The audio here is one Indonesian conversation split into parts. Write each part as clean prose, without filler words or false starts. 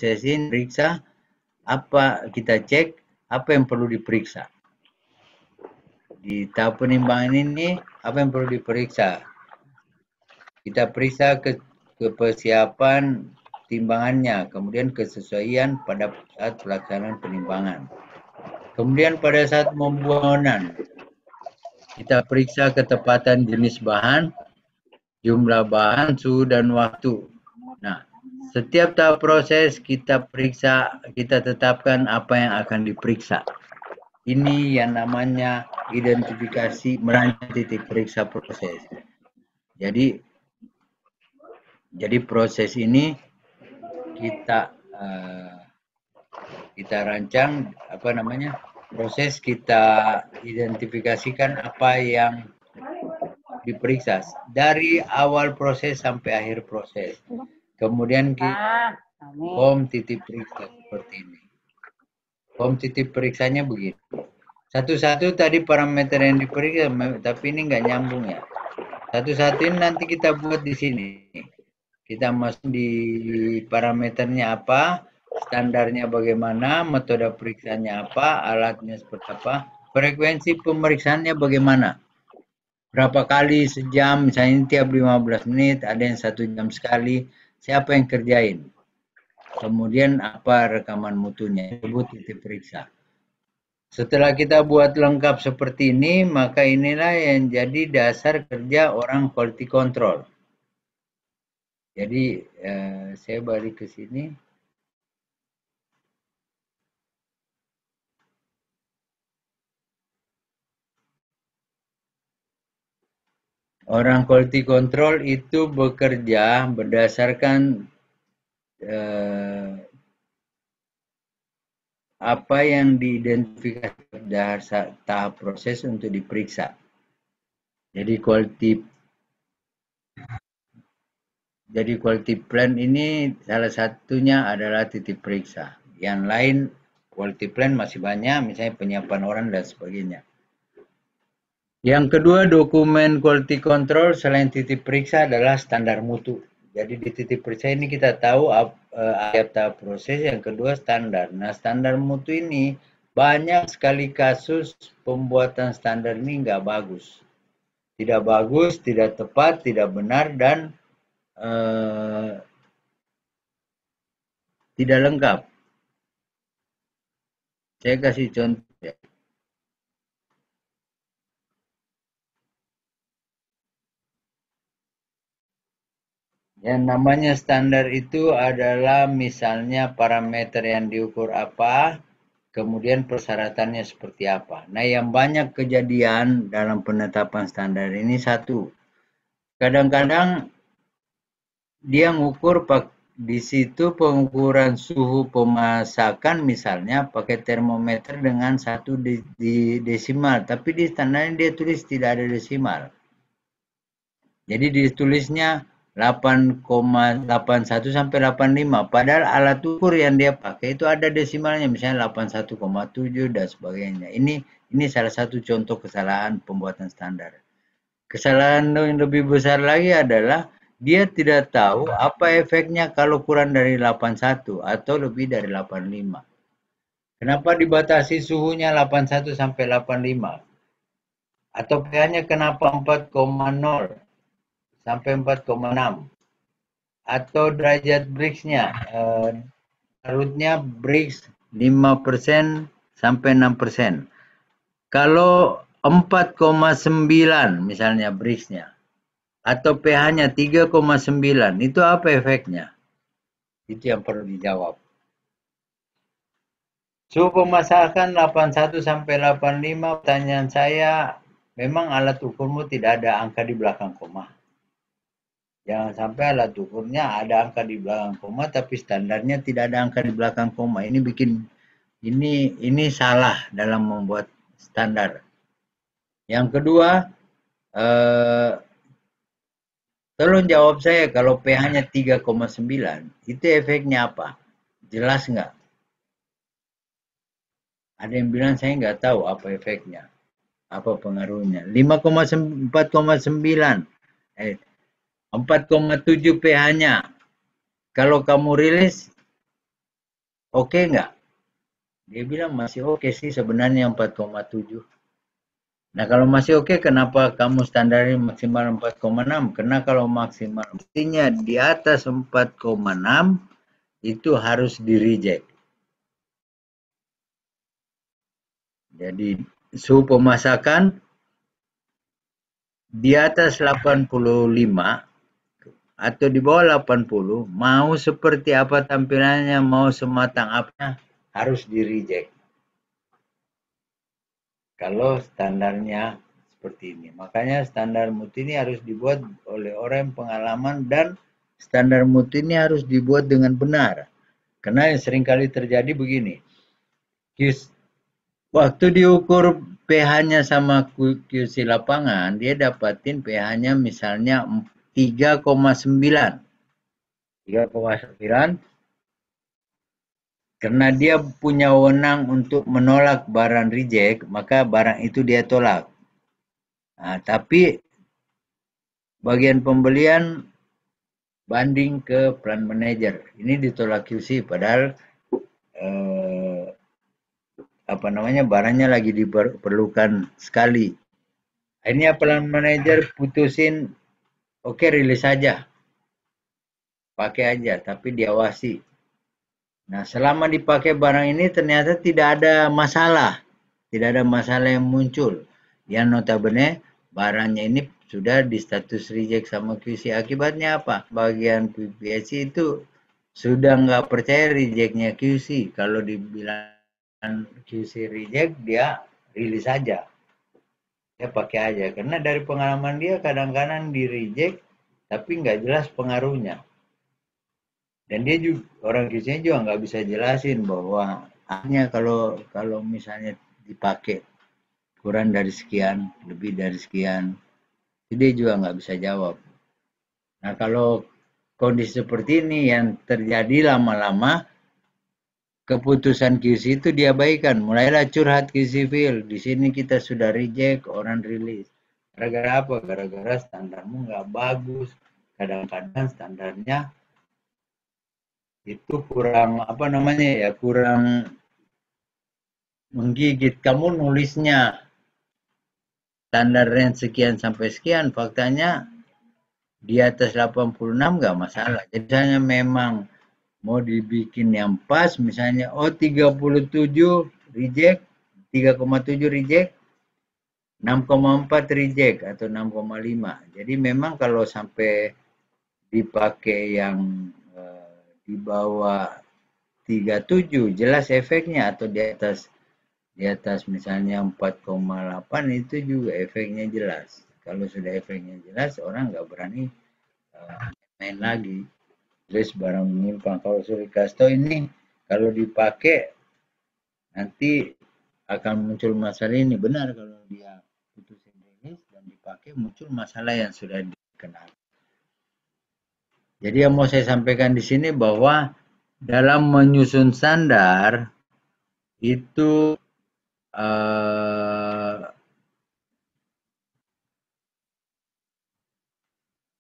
proses ini periksa apa, kita cek apa yang perlu diperiksa. Di tahap penimbangan ini apa yang perlu diperiksa? Kita periksa ke persiapan timbangannya, kemudian kesesuaian pada saat pelaksanaan penimbangan. Kemudian pada saat pembuangan, kita periksa ketepatan jenis bahan, jumlah bahan, suhu, dan waktu. Nah, setiap tahap proses kita periksa, kita tetapkan apa yang akan diperiksa. Ini yang namanya identifikasi merancang titik periksa proses. Jadi proses ini kita rancang, apa namanya, proses kita identifikasikan apa yang diperiksa dari awal proses sampai akhir proses. Kemudian form titik periksa seperti ini. Form titik periksanya begini. Satu-satu tadi parameter yang diperiksa, tapi ini nggak nyambung ya. Satu-satu ini nanti kita buat di sini. Kita masuk di parameternya apa, standarnya bagaimana, metode periksanya apa, alatnya seperti apa, frekuensi pemeriksaannya bagaimana. Berapa kali sejam, misalnya tiap 15 menit, ada yang 1 jam sekali, siapa yang kerjain. Kemudian apa rekaman mutunya, disebut titik periksa. Setelah kita buat lengkap seperti ini, maka inilah yang jadi dasar kerja orang quality control. Jadi saya balik ke sini. Orang quality control itu bekerja berdasarkan apa yang diidentifikasi pada tahap proses untuk diperiksa. Jadi quality plan ini salah satunya adalah titik periksa. Yang lain quality plan masih banyak, misalnya penyiapan orang dan sebagainya. Yang kedua, dokumen quality control selain titik periksa adalah standar mutu. Jadi di titik periksa ini kita tahu tahap proses, yang kedua standar. Nah, standar mutu ini banyak sekali kasus pembuatan standar ini nggak bagus. Tidak bagus, tidak tepat, tidak benar, dan tidak lengkap. Saya kasih contoh ya. Yang namanya standar itu adalah misalnya parameter yang diukur apa, kemudian persyaratannya seperti apa. Nah, yang banyak kejadian dalam penetapan standar ini satu. Kadang-kadang dia ngukur di situ pengukuran suhu pemasakan misalnya pakai termometer dengan 1 desimal, tapi di standarnya dia tulis tidak ada desimal. Jadi ditulisnya 8,81 sampai 85, padahal alat ukur yang dia pakai itu ada desimalnya, misalnya 81,7 dan sebagainya. Ini salah satu contoh kesalahan pembuatan standar. Kesalahan yang lebih besar lagi adalah dia tidak tahu apa efeknya kalau kurang dari 81 atau lebih dari 85. Kenapa dibatasi suhunya 81 sampai 85? Atau pH-nya kenapa 4,0 sampai 4,6? Atau derajat Brix-nya, larutnya Brix 5% sampai 6%. Kalau 4,9 misalnya Brix-nya, atau pH-nya 3,9, itu apa efeknya? Itu yang perlu dijawab. Suhu pemasakan 81 sampai 85, pertanyaan saya, memang alat ukurmu tidak ada angka di belakang koma. Jangan sampai alat ukurnya ada angka di belakang koma, tapi standarnya tidak ada angka di belakang koma. Ini bikin ini salah dalam membuat standar. Yang kedua, tolong jawab saya, kalau pH-nya 3,9, itu efeknya apa? Jelas nggak? Ada yang bilang saya nggak tahu apa efeknya, apa pengaruhnya. 4,9, 4,7 pH-nya. Kalau kamu rilis oke nggak? Dia bilang masih oke sih sebenarnya 4,7. Nah kalau masih oke, kenapa kamu standarnya maksimal 4,6? Karena kalau maksimal mestinya di atas 4,6 itu harus di reject. Jadi suhu pemasakan di atas 85 atau di bawah 80, mau seperti apa tampilannya, mau sematang apa, harus di reject. Kalau standarnya seperti ini. Makanya standar mutu ini harus dibuat oleh orang yang pengalaman, dan standar mutu ini harus dibuat dengan benar. Karena yang seringkali terjadi begini. Waktu diukur pH-nya sama QC lapangan, dia dapatin pH-nya misalnya 3,9. 3,9 karena dia punya wewenang untuk menolak barang reject, maka barang itu dia tolak. Nah, tapi bagian pembelian banding ke plant manager. Ini ditolak QC padahal barangnya lagi diperlukan sekali. Akhirnya plant manager putusin, oke, rilis aja. Pakai aja, tapi diawasi. Nah, selama dipakai barang ini ternyata tidak ada masalah. Tidak ada masalah yang muncul. Yang notabene barangnya ini sudah di status reject sama QC. Akibatnya apa? Bagian PPSC itu sudah nggak percaya rejectnya QC. Kalau dibilang QC reject, dia rilis aja. Dia pakai aja. Karena dari pengalaman dia kadang-kadang di reject, tapi nggak jelas pengaruhnya. Dan dia juga, orang Kristen juga nggak bisa jelasin bahwa hanya kalau misalnya dipakai kurang dari sekian, lebih dari sekian, dia juga nggak bisa jawab. Nah kalau kondisi seperti ini yang terjadi lama-lama, keputusan QC itu diabaikan. Mulailah curhat QC Phil. Di sini kita sudah reject, orang rilis. Gara-gara apa? Gara-gara standarmu nggak bagus. Kadang-kadang standarnya itu kurang kurang menggigit. Kamu nulisnya standar range sekian sampai sekian, faktanya di atas 86 nggak masalah. Jadi misalnya memang mau dibikin yang pas, misalnya 37 reject, 3,7 reject, 6,4 reject atau 6,5. Jadi memang kalau sampai dipakai yang di bawah 37 jelas efeknya, atau di atas misalnya 4,8 itu juga efeknya jelas. Kalau sudah efeknya jelas, orang nggak berani main lagi. Terus barang menyimpang. Kalau surikasto ini kalau dipakai nanti akan muncul masalah ini. Benar, kalau dia putusin rilis dan dipakai muncul masalah yang sudah dikenal. Jadi yang mau saya sampaikan di sini bahwa dalam menyusun standar itu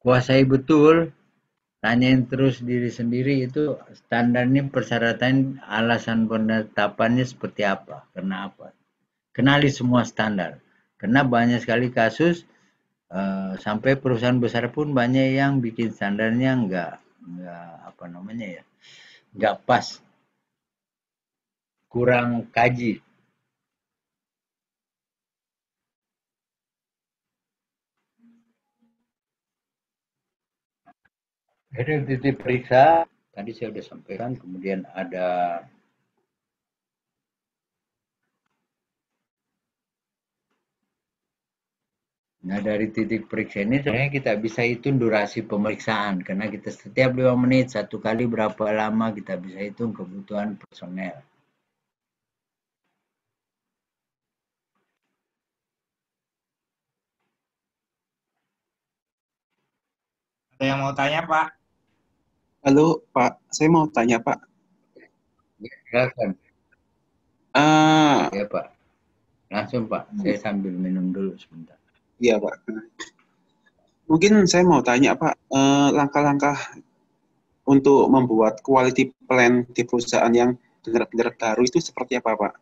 kuasai betul, tanyain terus diri sendiri itu standar ini persyaratan, alasan penetapannya seperti apa, kenapa. Kenali semua standar. Karena banyak sekali kasus sampai perusahaan besar pun banyak yang bikin standarnya nggak nggak pas, kurang kaji. Jadi titik periksa tadi saya sudah sampaikan, kemudian ada dari titik periksa ini sebenarnya kita bisa hitung durasi pemeriksaan, karena kita setiap 5 menit satu kali berapa lama kita bisa hitung kebutuhan personel. Ada yang mau tanya, Pak? Halo, Pak. Saya mau tanya, Pak. Ya, silakan. Ya, Pak. Langsung, Pak. Saya sambil minum dulu sebentar. Iya, Pak. Mungkin saya mau tanya, Pak, langkah-langkah untuk membuat quality plan di perusahaan yang benar-benar baru itu seperti apa, Pak?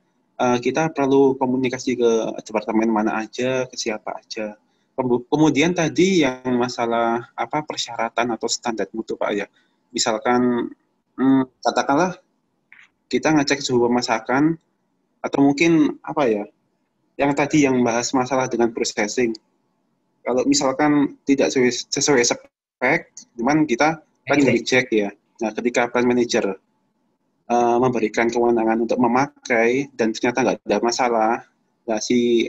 Kita perlu komunikasi ke departemen mana aja, ke siapa aja. Kemudian tadi yang masalah apa persyaratan atau standar mutu, Pak ya. Misalkan katakanlah kita ngecek suhu pemasakan atau mungkin apa ya, yang tadi yang bahas masalah dengan processing. Kalau misalkan tidak sesuai spek, cuman kita kan nge-reject ya. Nah, ketika plant manager memberikan kewenangan untuk memakai dan ternyata nggak ada masalah, nah si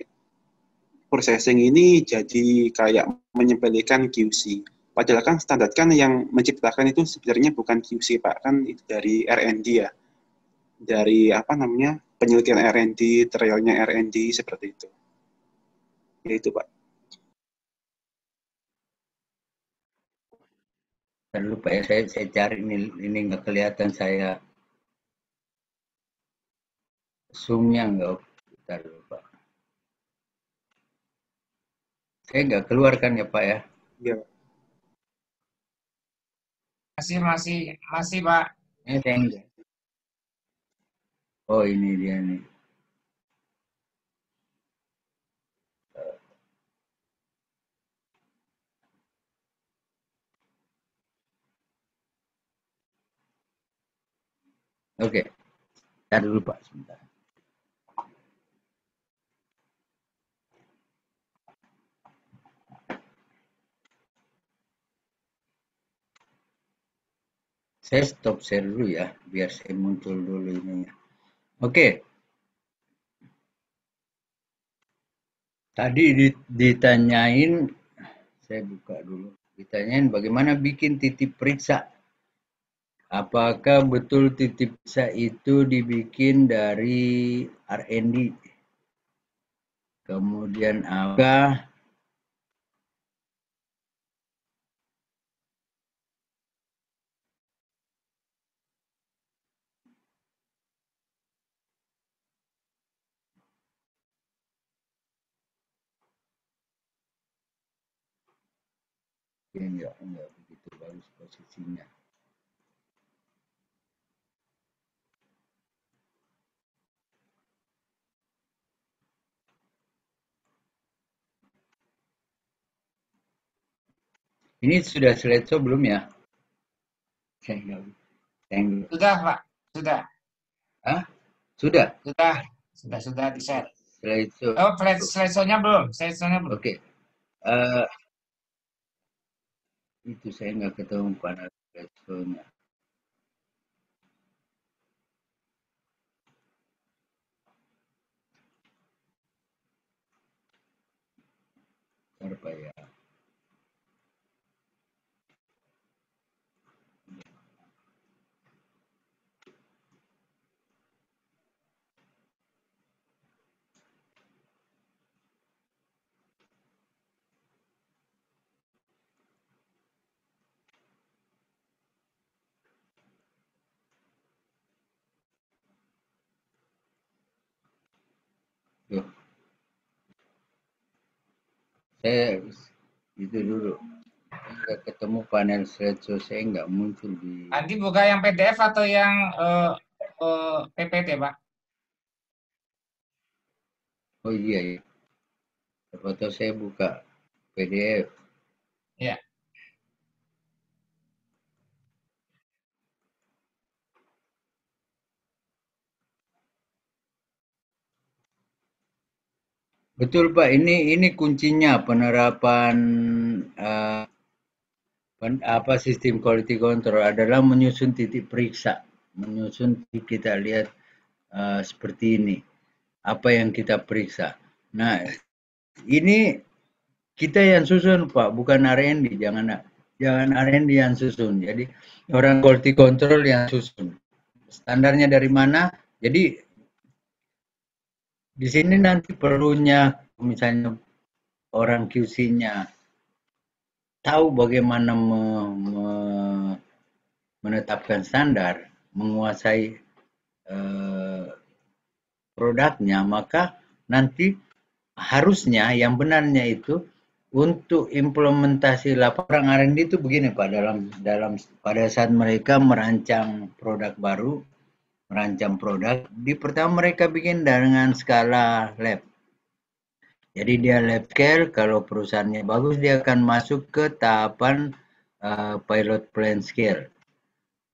processing ini jadi kayak menyepelekan QC. Padahal kan standar kan yang menciptakan itu sebenarnya bukan QC, Pak, kan itu dari R&D ya. Dari apa namanya penelitian R&D, trialnya R&D seperti itu. Ya itu, Pak. Dan lupa ya, saya cari ini nggak kelihatan saya. Zoom-nya nggak, bentar lupa. Saya nggak keluar kan ya Pak ya? Iya. Masih Pak. Saya enggak. Oh ini dia nih. Oke, cari dulu Pak sebentar. Saya stop share dulu ya, biar saya muncul dulu ini. Oke. Tadi ditanyain, saya buka dulu. Ditanyain bagaimana bikin titip periksa. Apakah betul titip periksa itu dibikin dari R&D? Kemudian apakah enggak begitu bagus posisinya. Ini sudah slideshow belum ya? Saya enggak. Sudah Pak, sudah. Hah? Sudah? Sudah di-share. Slideshow. Oh, slideshow-nya belum. Oke. Itu saya nggak ketemu panel slideshow-nya. Apa ya? Tuh. Saya itu dulu. Nggak ketemu panel slideshow, saya nggak muncul di. Nanti buka yang PDF atau yang PPT Pak? Oh iya ya. Foto saya buka PDF. Ya. Betul Pak, ini kuncinya penerapan apa sistem quality control adalah menyusun titik periksa, menyusun kita lihat seperti ini, apa yang kita periksa. Nah, ini kita yang susun Pak, bukan R&D, jangan R&D yang susun. Jadi orang quality control yang susun. Standarnya dari mana? Jadi di sini nanti perlunya misalnya orang QC-nya tahu bagaimana menetapkan standar, menguasai produknya, maka nanti harusnya yang benarnya itu untuk implementasi laporan R&D itu begini Pak, dalam pada saat mereka merancang produk baru, merancang produk, di pertama mereka bikin dengan skala lab. Jadi dia lab scale, kalau perusahaannya bagus dia akan masuk ke tahapan pilot plant scale.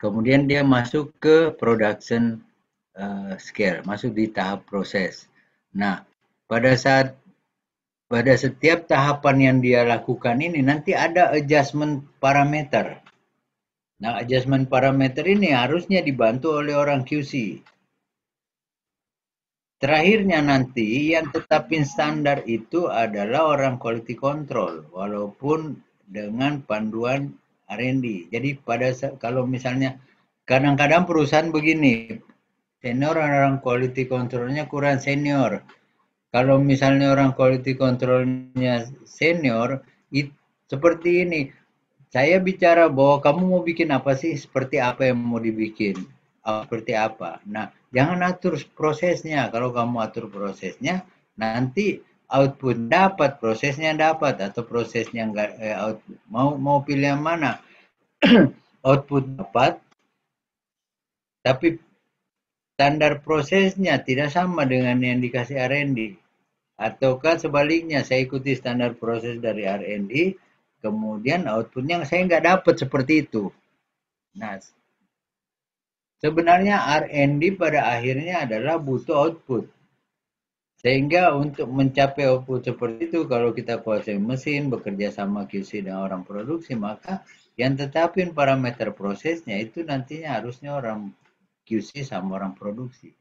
Kemudian dia masuk ke production scale, masuk di tahap proses. Nah, pada setiap tahapan yang dia lakukan ini nanti ada adjustment parameter. Nah, adjustment parameter ini harusnya dibantu oleh orang QC. Terakhirnya nanti yang tetapin standar itu adalah orang quality control, walaupun dengan panduan R&D. Jadi kalau misalnya kadang-kadang perusahaan begini, senior orang quality controlnya kurang senior. Kalau misalnya orang quality controlnya senior, seperti ini. Saya bicara bahwa kamu mau bikin apa sih, seperti apa yang mau dibikin, seperti apa. Nah, jangan atur prosesnya. Kalau kamu atur prosesnya, nanti output dapat, prosesnya dapat, atau prosesnya enggak, mau pilih yang mana. Output dapat, tapi standar prosesnya tidak sama dengan yang dikasih R&D. Ataukah sebaliknya, saya ikuti standar proses dari R&D, kemudian outputnya saya nggak dapat seperti itu. Nah, sebenarnya R&D pada akhirnya adalah butuh output. Sehingga untuk mencapai output seperti itu, kalau kita kuasai mesin, bekerja sama QC dan orang produksi, maka yang tetapin parameter prosesnya itu nantinya harusnya orang QC sama orang produksi.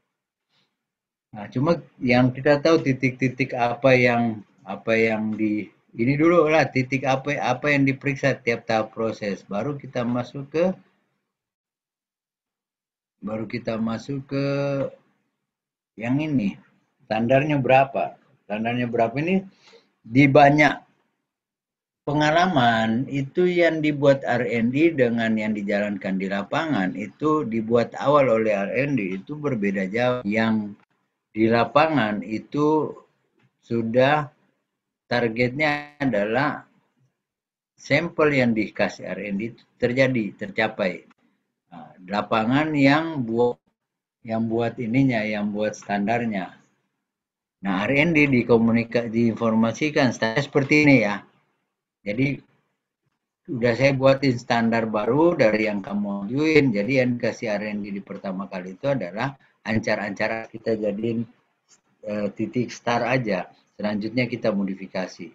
Nah, cuma yang kita tahu titik-titik apa yang ini dulu lah, titik apa yang diperiksa tiap tahap proses, baru kita masuk ke yang ini, standarnya berapa ini. Di banyak pengalaman itu yang dibuat R&D dengan yang dijalankan di lapangan itu dibuat awal oleh R&D itu berbeda jauh. Yang di lapangan itu sudah targetnya adalah sampel yang dikasih R&D tercapai. Nah, lapangan yang buat standarnya. Nah, R&D diinformasikan standar seperti ini ya. Jadi udah saya buatin standar baru dari yang kamu ajuin. Jadi yang dikasih R&D di pertama kali itu adalah ancar-ancar kita jadiin titik start aja. Selanjutnya kita modifikasi.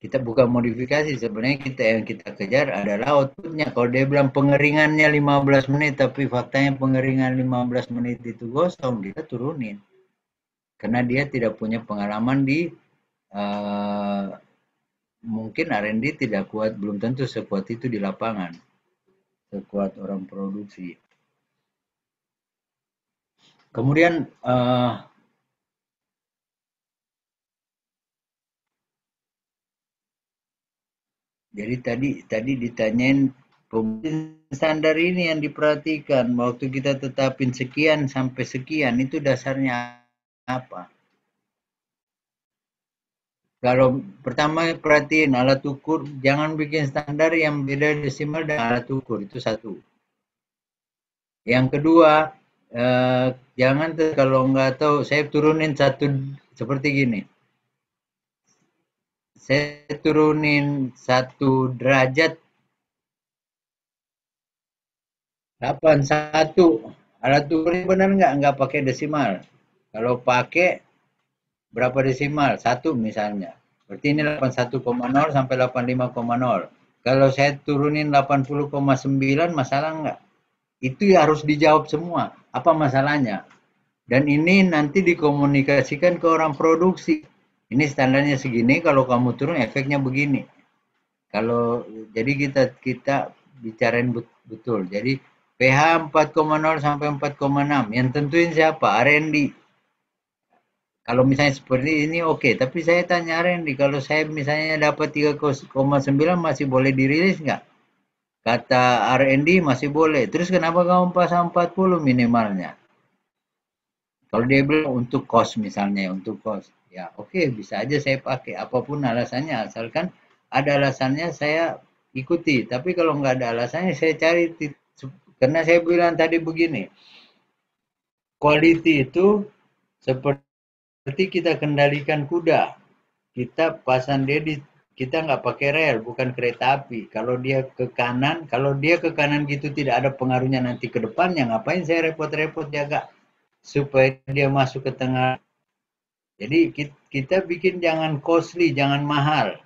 Kita bukan modifikasi, sebenarnya yang kita kejar adalah outputnya. Kalau dia bilang pengeringannya 15 menit, tapi faktanya pengeringan 15 menit itu gosong, kita turunin. Karena dia tidak punya pengalaman di, mungkin R&D tidak kuat, belum tentu sekuat itu di lapangan. Sekuat orang produksi. Kemudian, jadi tadi ditanyain standar ini yang diperhatikan. Waktu kita tetapin sekian sampai sekian, itu dasarnya apa? Kalau pertama perhatiin alat ukur, jangan bikin standar yang beda desimal dan alat ukur, itu satu. Yang kedua, jangan kalau nggak tahu, saya turunin seperti gini. Saya turunin 1 derajat 81. Alat ukur ini benar nggak pakai desimal. Kalau pakai berapa desimal? 1 misalnya. Berarti ini 81,0 sampai 85,0. Kalau saya turunin 80,9 masalah nggak? Itu harus dijawab semua. Apa masalahnya? Dan ini nanti dikomunikasikan ke orang produksi. Ini standarnya segini, kalau kamu turun efeknya begini. Jadi kita bicarain betul. Jadi pH 4,0 sampai 4,6. Yang tentuin siapa? R&D. Kalau misalnya seperti ini oke, tapi saya tanya R&D, kalau saya misalnya dapat 3,9 masih boleh dirilis nggak? Kata R&D masih boleh. Terus kenapa kamu pasang 40 minimalnya? Kalau dia bilang untuk cost misalnya, untuk cost. Ya oke, bisa aja saya pakai. Apapun alasannya, asalkan ada alasannya saya ikuti. Tapi kalau nggak ada alasannya, saya cari. Karena saya bilang tadi begini, quality itu seperti kita kendalikan kuda. Kita pasang dia di, kita nggak pakai rel, bukan kereta api. Kalau dia ke kanan gitu tidak ada pengaruhnya nanti ke depannya. Ngapain saya repot-repot jaga supaya dia masuk ke tengah. Jadi kita bikin jangan costly, jangan mahal.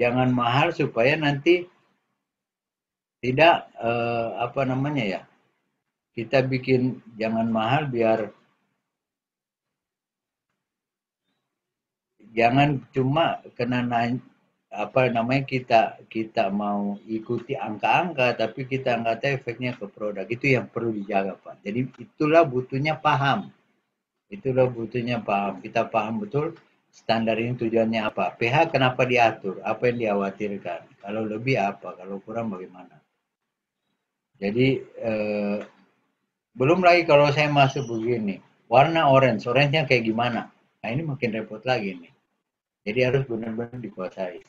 Jangan mahal supaya nanti tidak apa namanya ya, kita bikin jangan mahal biar jangan cuma kena apa namanya kita mau ikuti angka-angka tapi kita nggak tahu efeknya ke produk. Itu yang perlu dijaga, Pak. Jadi itulah butuhnya paham. Kita paham betul standar ini tujuannya apa. pH kenapa diatur, apa yang dikhawatirkan, kalau lebih apa, kalau kurang bagaimana. Jadi belum lagi kalau saya masuk begini, warna orange-nya kayak gimana. Nah ini makin repot lagi nih. Jadi harus benar-benar dikuasai.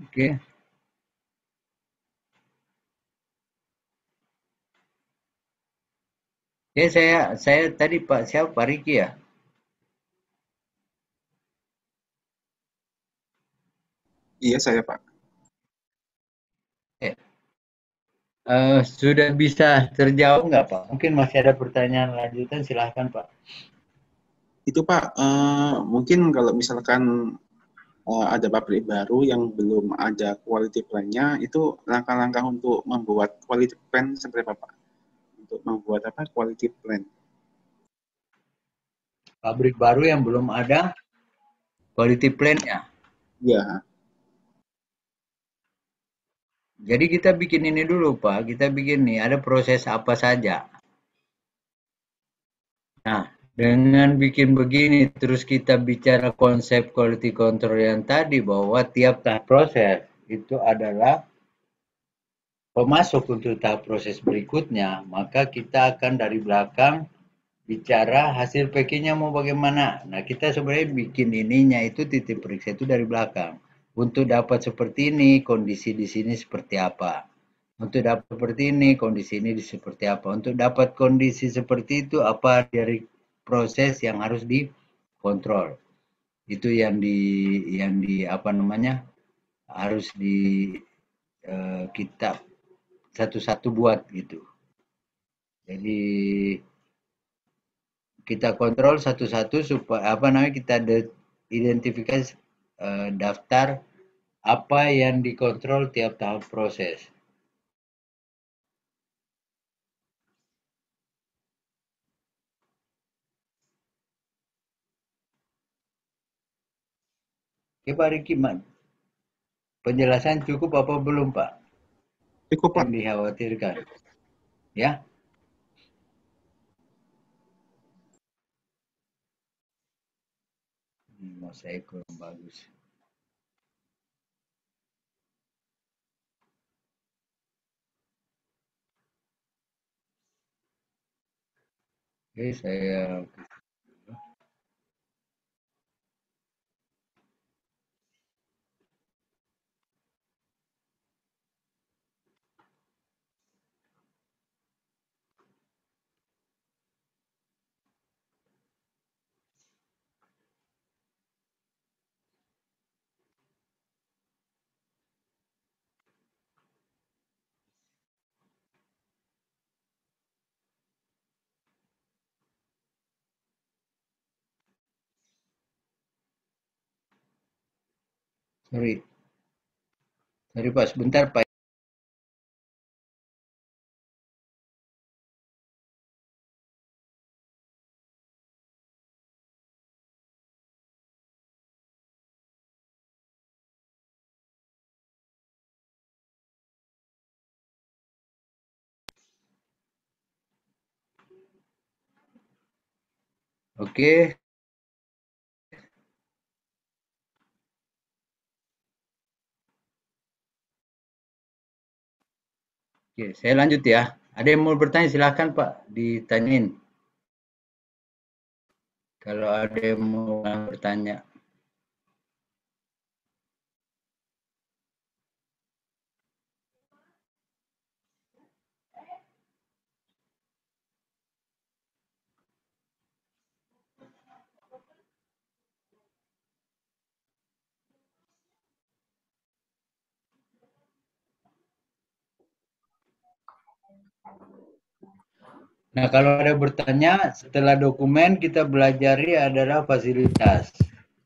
Oke. Ya saya tadi Pak siapa, Pak Riki ya? Iya, saya Pak. Sudah bisa terjawab nggak Pak? Mungkin masih ada pertanyaan lanjutan, silahkan Pak. Itu Pak, mungkin kalau misalkan ada pabrik baru yang belum ada quality plan-nya, itu langkah-langkah untuk membuat quality plan seperti apa Pak? Untuk membuat apa quality plan? Pabrik baru yang belum ada quality plan-nya. Ya. Jadi kita bikin ini dulu Pak, kita bikin nih ada proses apa saja. Nah, dengan bikin begini terus kita bicara konsep quality control yang tadi bahwa tiap tahap proses itu adalah pemasok untuk tahap proses berikutnya, maka kita akan dari belakang bicara hasil packingnya mau bagaimana. Nah, kita sebenarnya bikin ininya itu titik periksa itu dari belakang. Untuk dapat seperti ini, kondisi di sini seperti apa. Untuk dapat seperti ini, kondisi ini seperti apa. Untuk dapat kondisi seperti itu, apa dari proses yang harus dikontrol. Itu yang di apa namanya harus di kita satu-satu buat gitu. Jadi kita kontrol satu-satu supaya apa namanya kita identifikasi daftar apa yang dikontrol tiap tahap proses. Oke Pak Riki, penjelasan cukup apa belum Pak? Cukup Pak. Yang dikhawatirkan, ya? Mau saya kurang bagus. Oke, saya sorry Pak, sebentar Pak. Oke. Oke, saya lanjut ya. Ada yang mau bertanya silahkan Pak, ditanyain. Kalau ada yang mau bertanya. Nah, kalau ada bertanya, setelah dokumen kita pelajari adalah fasilitas.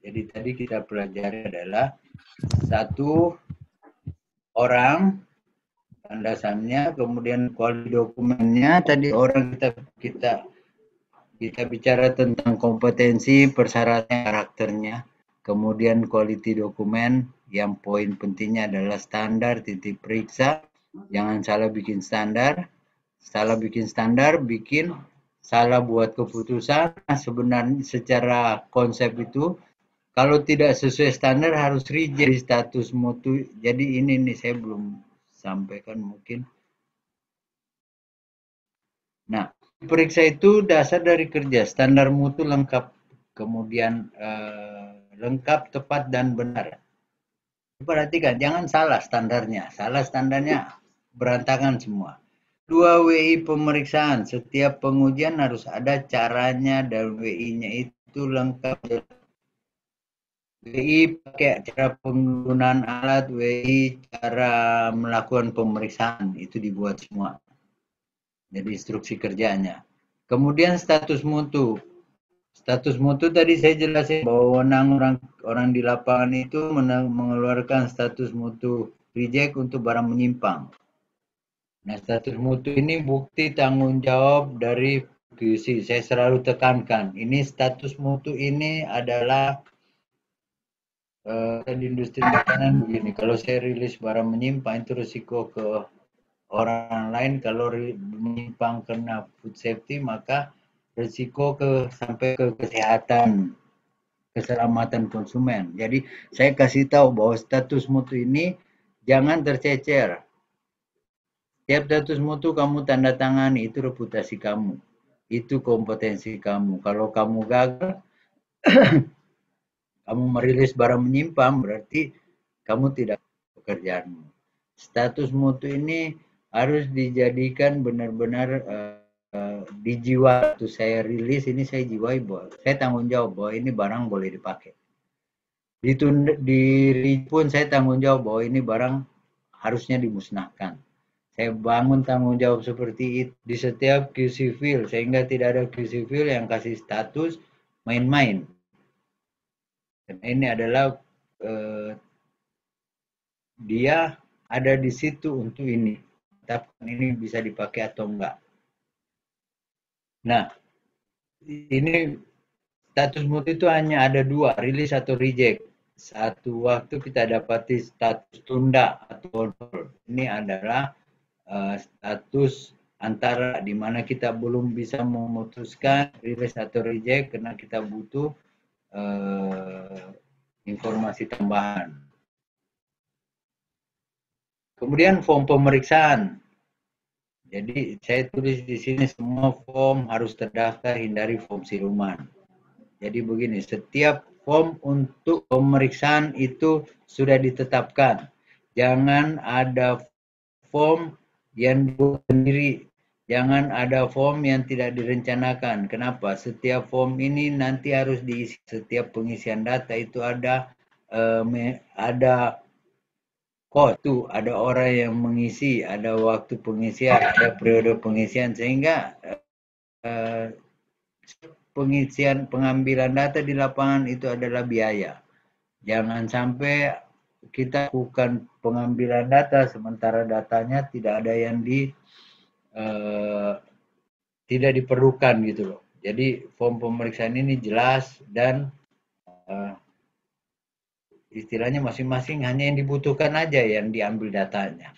Jadi tadi kita pelajari adalah satu orang landasannya, kemudian kualitas dokumennya. Tadi orang kita bicara tentang kompetensi, persyaratan, karakternya. Kemudian quality dokumen, yang poin pentingnya adalah standar, titik periksa. Jangan salah bikin standar. Salah bikin standar, salah buat keputusan. Nah, sebenarnya secara konsep itu, kalau tidak sesuai standar harus reject di status mutu. Jadi ini nih saya belum sampaikan mungkin. Nah, periksa itu dasar dari kerja, standar mutu lengkap, kemudian lengkap, tepat, dan benar. Perhatikan, jangan salah standarnya berantakan semua. 2 WI pemeriksaan, setiap pengujian harus ada caranya dan WI-nya itu lengkap. WI pakai cara penggunaan alat, WI cara melakukan pemeriksaan, itu dibuat semua. Jadi instruksi kerjanya. Kemudian status mutu. Status mutu tadi saya jelasin bahwa orang di lapangan itu mengeluarkan status mutu reject untuk barang menyimpang. Nah, status mutu ini bukti tanggung jawab dari QC. Saya selalu tekankan, ini status mutu ini adalah di industri makanan begini. Kalau saya rilis barang menyimpang itu risiko ke orang lain. Kalau menyimpang kena food safety, maka risiko sampai ke kesehatan, keselamatan konsumen. Jadi saya kasih tahu bahwa status mutu ini jangan tercecer. Tiap status mutu kamu tanda tangani, itu reputasi kamu. Itu kompetensi kamu. Kalau kamu gagal, kamu merilis barang menyimpang, berarti kamu tidak pekerjaanmu. Status mutu ini harus dijadikan benar-benar di jiwa. Waktu saya rilis ini saya jiwai bahwa saya tanggung jawab bahwa ini barang boleh dipakai. Di pun saya tanggung jawab bahwa ini barang harusnya dimusnahkan. Saya bangun tanggung jawab seperti itu di setiap QC field, sehingga tidak ada QC field yang kasih status main-main. Dan ini adalah dia ada di situ untuk ini. Tapi ini bisa dipakai atau enggak. Nah, ini status mutu itu hanya ada 2, rilis atau reject. Satu waktu kita dapati status tunda atau nol. Ini adalah status antara di mana kita belum bisa memutuskan rilis atau reject karena kita butuh informasi tambahan. Kemudian form pemeriksaan. Jadi saya tulis di sini semua form harus terdaftar, hindari form siluman. Jadi begini, setiap form untuk pemeriksaan itu sudah ditetapkan. Jangan ada form yang dibuat sendiri. Jangan ada form yang tidak direncanakan. Kenapa? Setiap form ini nanti harus diisi. Setiap pengisian data itu ada kode tuh, ada orang yang mengisi, ada waktu pengisian, ada periode pengisian, sehingga pengambilan data di lapangan itu adalah biaya. Jangan sampai kita lakukan pengambilan data sementara datanya tidak ada yang tidak diperlukan gitu loh. Jadi form pemeriksaan ini jelas dan istilahnya masing-masing hanya yang dibutuhkan aja yang diambil datanya.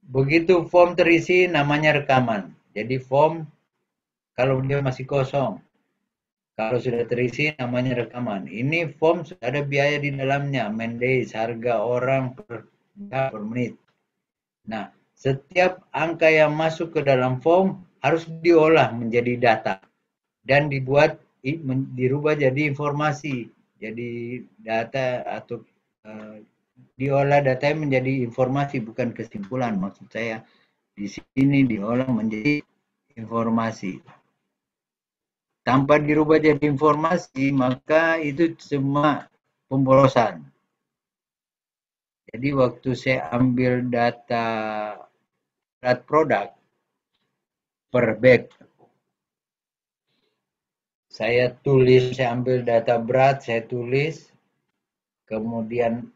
Begitu form terisi namanya rekaman. Jadi form kalau dia masih kosong, kalau sudah terisi namanya rekaman. Ini form sudah ada biaya di dalamnya, man days, harga orang per menit. Nah, setiap angka yang masuk ke dalam form harus diolah menjadi data dan dirubah jadi informasi. Jadi data atau diolah datanya menjadi informasi, bukan kesimpulan. Maksud saya di sini diolah menjadi informasi. Tanpa dirubah jadi informasi, maka itu semua pemborosan. Jadi waktu saya ambil data berat produk per bag. Saya tulis, saya ambil data berat, saya tulis, kemudian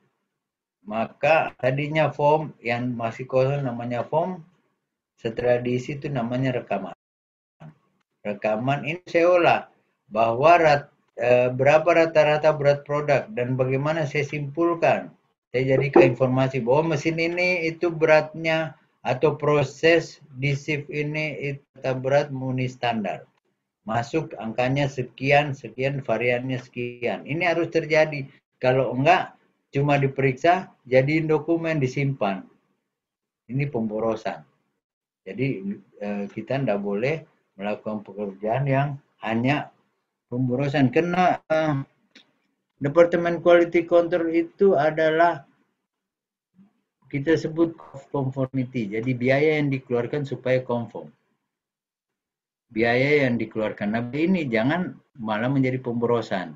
maka tadinya form yang masih kosong namanya form, setelah diisi itu namanya rekaman. Rekaman ini saya olah bahwa berapa rata-rata berat produk dan bagaimana saya simpulkan. Saya jadikan informasi bahwa mesin ini itu beratnya atau proses di shift ini itu berat muni standar. Masuk angkanya sekian, sekian, variannya sekian. Ini harus terjadi. Kalau enggak, cuma diperiksa, jadiin dokumen, disimpan. Ini pemborosan. Jadi kita tidak boleh melakukan pekerjaan yang hanya pemborosan. Karena Departemen Quality Control itu adalah kita sebut conformity. Jadi biaya yang dikeluarkan supaya conform. Biaya yang dikeluarkan. Nah ini jangan malah menjadi pemborosan.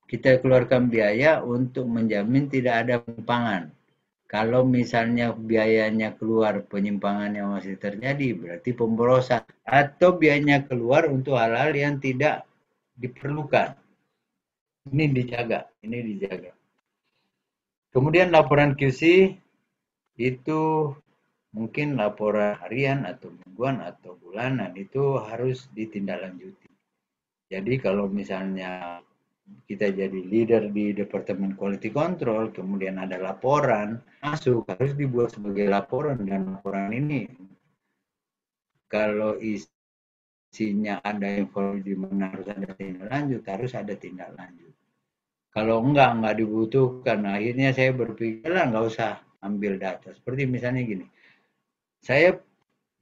Kita keluarkan biaya untuk menjamin tidak ada penyimpangan. Kalau misalnya biayanya keluar, penyimpangan yang masih terjadi, berarti pemborosan. Atau biayanya keluar untuk hal-hal yang tidak diperlukan. Ini dijaga, Kemudian laporan QC itu mungkin laporan harian atau mingguan atau bulanan itu harus ditindaklanjuti. Jadi kalau misalnya kita jadi leader di Departemen Quality Control, kemudian ada laporan masuk, harus dibuat sebagai laporan, dan laporan ini kalau isinya ada informasi di mana harus ada tindak lanjut, harus ada tindak lanjut. Kalau enggak dibutuhkan, akhirnya saya berpikir lah nggak usah ambil data. Seperti misalnya gini, saya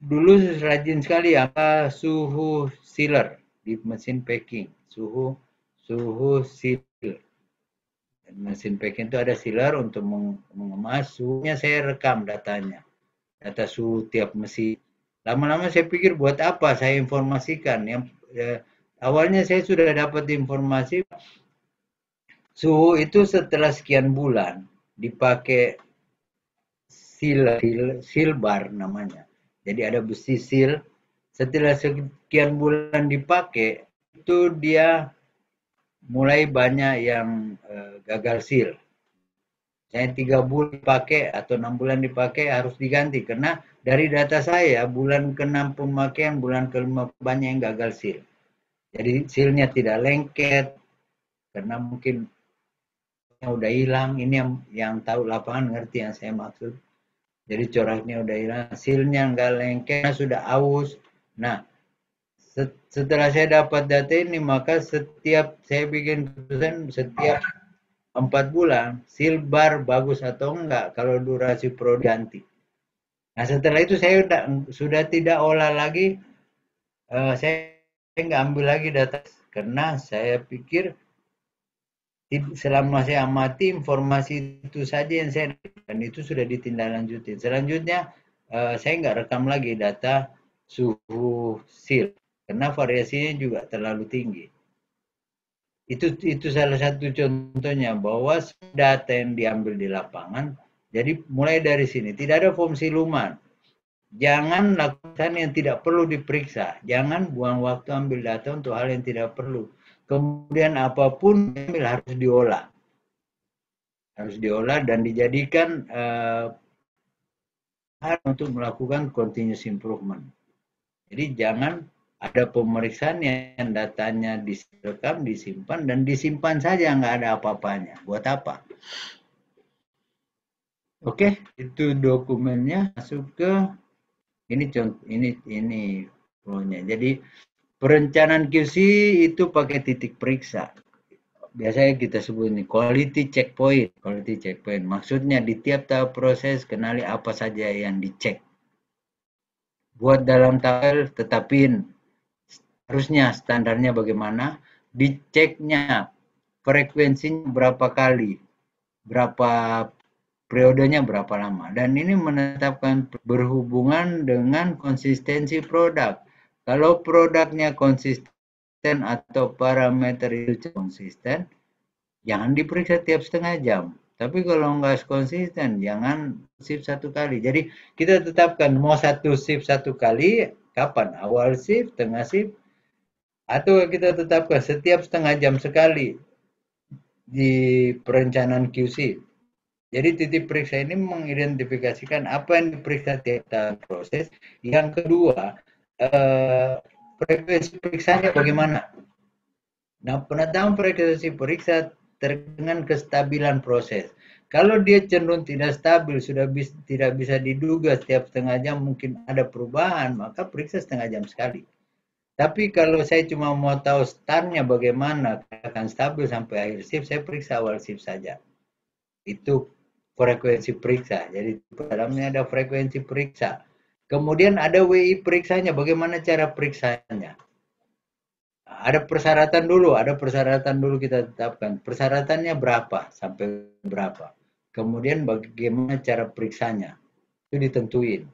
dulu rajin sekali apa suhu sealer di mesin packing, suhu sealer. Mesin packing itu ada sealer untuk mengemas suhunya, saya rekam datanya, data suhu tiap mesin. Lama-lama saya pikir buat apa saya informasikan. Awalnya saya sudah dapat informasi suhu itu setelah sekian bulan dipakai seal bar namanya. Jadi ada besi seal, setelah sekian bulan dipakai itu dia mulai banyak yang gagal seal. Saya 3 bulan dipakai atau 6 bulan dipakai harus diganti, karena dari data saya bulan ke-6 pemakaian, bulan ke-5 banyak yang gagal seal. Jadi sealnya tidak lengket karena mungkin udah hilang. Ini yang tahu lapangan ngerti yang saya maksud. Jadi coraknya udah hilang, sealnya nggak lengket, sudah aus. Nah, setelah saya dapat data ini, maka setiap saya bikin keputusan setiap 4 bulan, seal bar bagus atau enggak, kalau durasi pro ganti. Nah setelah itu saya sudah tidak olah lagi, saya nggak ambil lagi data, karena saya pikir selama saya amati informasi itu saja yang saya, dan itu sudah ditindaklanjuti. Selanjutnya saya nggak rekam lagi data suhu seal karena variasinya juga terlalu tinggi. Itu salah satu contohnya bahwa data yang diambil di lapangan. Jadi mulai dari sini tidak ada form siluman. Jangan lakukan yang tidak perlu diperiksa. Jangan buang waktu ambil data untuk hal yang tidak perlu. Kemudian apapun harus diolah. Harus diolah dan dijadikan untuk melakukan continuous improvement. Jadi jangan ada pemeriksaan yang datanya direkam, disimpan, dan disimpan saja, nggak ada apa-apanya. Buat apa? Oke, itu dokumennya. Masuk ke ini contoh, ini flow-nya. Jadi perencanaan QC itu pakai titik periksa. Biasanya kita sebut ini quality checkpoint. Quality checkpoint maksudnya di tiap tahap proses kenali apa saja yang dicek. Buat dalam tahap tetapin harusnya standarnya bagaimana, diceknya frekuensinya berapa kali, berapa periodenya berapa lama, dan ini menetapkan berhubungan dengan konsistensi produk. Kalau produknya konsisten atau parameter itu konsisten, jangan diperiksa tiap setengah jam, Tapi kalau nggak konsisten, jangan shift 1 kali. Jadi kita tetapkan mau 1 shift 1 kali, kapan? Awal shift, tengah shift, atau kita tetapkan setiap setengah jam sekali di perencanaan QC. Jadi titik periksa ini mengidentifikasikan apa yang diperiksa tiap tahap proses. Yang kedua, frekuensi periksanya bagaimana? Nah, penataan frekuensi periksa dengan kestabilan proses. Kalau dia cenderung tidak stabil, tidak bisa diduga setiap setengah jam mungkin ada perubahan, maka periksa setengah jam sekali. Tapi kalau saya cuma mau tahu startnya bagaimana, akan stabil sampai akhir shift, saya periksa awal shift saja. Itu frekuensi periksa. Jadi dalamnya ada frekuensi periksa. Kemudian ada WI periksanya, bagaimana cara periksanya? Ada persyaratan dulu kita tetapkan. Persyaratannya berapa sampai berapa. Kemudian bagaimana cara periksanya. Itu ditentuin.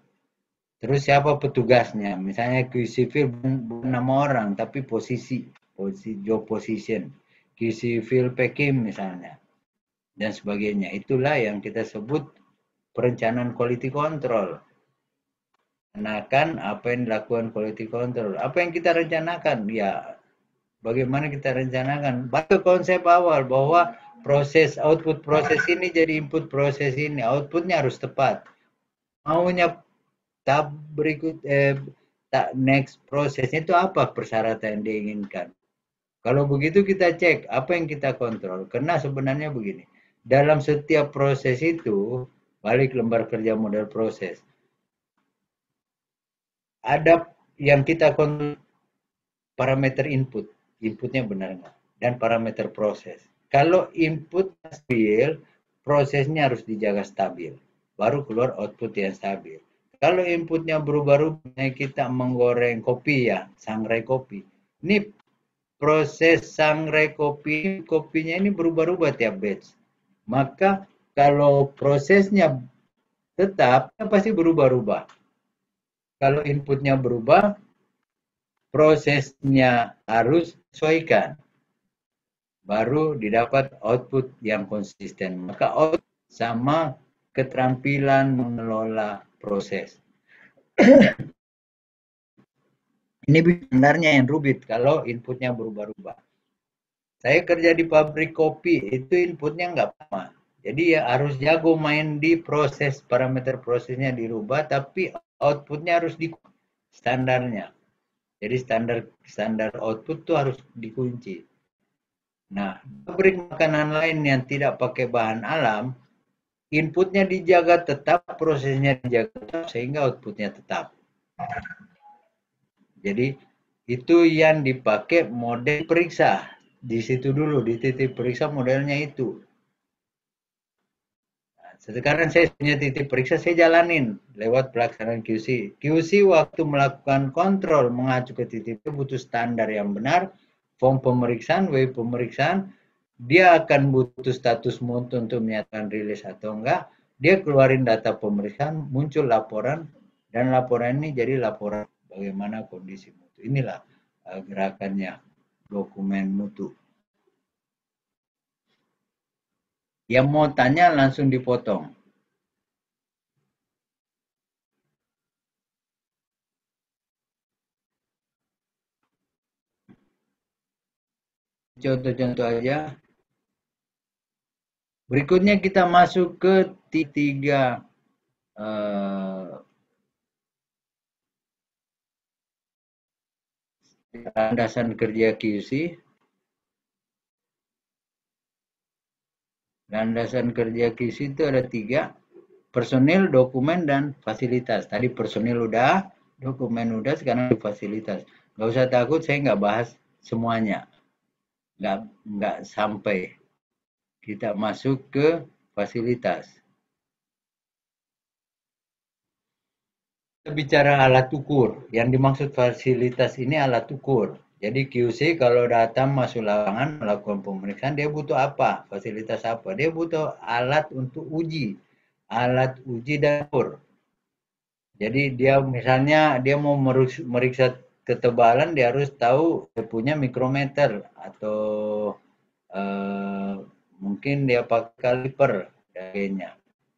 Terus siapa petugasnya? Misalnya QC field bukan nama orang, tapi posisi job position. QC field packing misalnya. Dan sebagainya. Itulah yang kita sebut perencanaan quality control. Rencanakan apa yang dilakukan quality control. Apa yang kita rencanakan? Ya, bagaimana kita rencanakan? Batu konsep awal bahwa output proses ini jadi input proses ini. Outputnya harus tepat. Maunya tahap berikut, next prosesnya itu apa persyaratan yang diinginkan. Kalau begitu kita cek apa yang kita kontrol. Karena sebenarnya begini, dalam setiap proses itu, balik lembar kerja model proses, ada yang kita kontrol parameter input. Inputnya benar nggak? Dan parameter proses. Kalau input stabil, prosesnya harus dijaga stabil. Baru keluar output yang stabil. Kalau inputnya berubah-ubah, kita menggoreng kopi ya, sangrai kopi. Ini proses sangrai kopi, kopinya ini berubah-ubah tiap batch. Maka kalau prosesnya tetap, pasti berubah-ubah. Kalau inputnya berubah, prosesnya harus sesuaikan. Baru didapat output yang konsisten. Maka output sama keterampilan mengelola proses. Ini sebenarnya yang rumit kalau inputnya berubah-ubah. Saya kerja di pabrik kopi, itu inputnya nggak sama. Jadi ya harus jago main di proses, parameter prosesnya dirubah, tapi outputnya harus di standarnya. Jadi standar output tuh harus dikunci. Nah, pabrik makanan lain yang tidak pakai bahan alam, inputnya dijaga tetap, prosesnya dijaga tetap, sehingga outputnya tetap. Jadi itu yang dipakai model periksa. Di situ dulu, di titik periksa modelnya itu. Nah, sekarang saya punya titik periksa, saya jalanin lewat pelaksanaan QC. QC waktu melakukan kontrol mengacu ke titik itu butuh standar yang benar, form pemeriksaan, WI pemeriksaan, dia akan butuh status mutu untuk menyatakan rilis atau enggak, dia keluarin data pemeriksaan, muncul laporan, dan laporan ini jadi laporan bagaimana kondisi mutu. Inilah gerakannya dokumen mutu. Yang mau tanya langsung dipotong. Contoh-contoh aja. Berikutnya kita masuk ke tiga landasan kerja QC. Landasan kerja QC itu ada 3, personil, dokumen, dan fasilitas. Tadi personil udah, dokumen udah, sekarang fasilitas. Nggak usah takut, saya nggak bahas semuanya. Nggak sampai. Kita masuk ke fasilitas. Kita bicara alat ukur. Yang dimaksud fasilitas ini alat ukur. Jadi QC kalau datang masuk lapangan melakukan pemeriksaan, dia butuh apa? Fasilitas apa? Dia butuh alat untuk uji. Alat uji dapur. Jadi dia misalnya dia mau meriksa ketebalan, dia harus tahu dia punya mikrometer atau mungkin dia pakai kaliper sebagainya.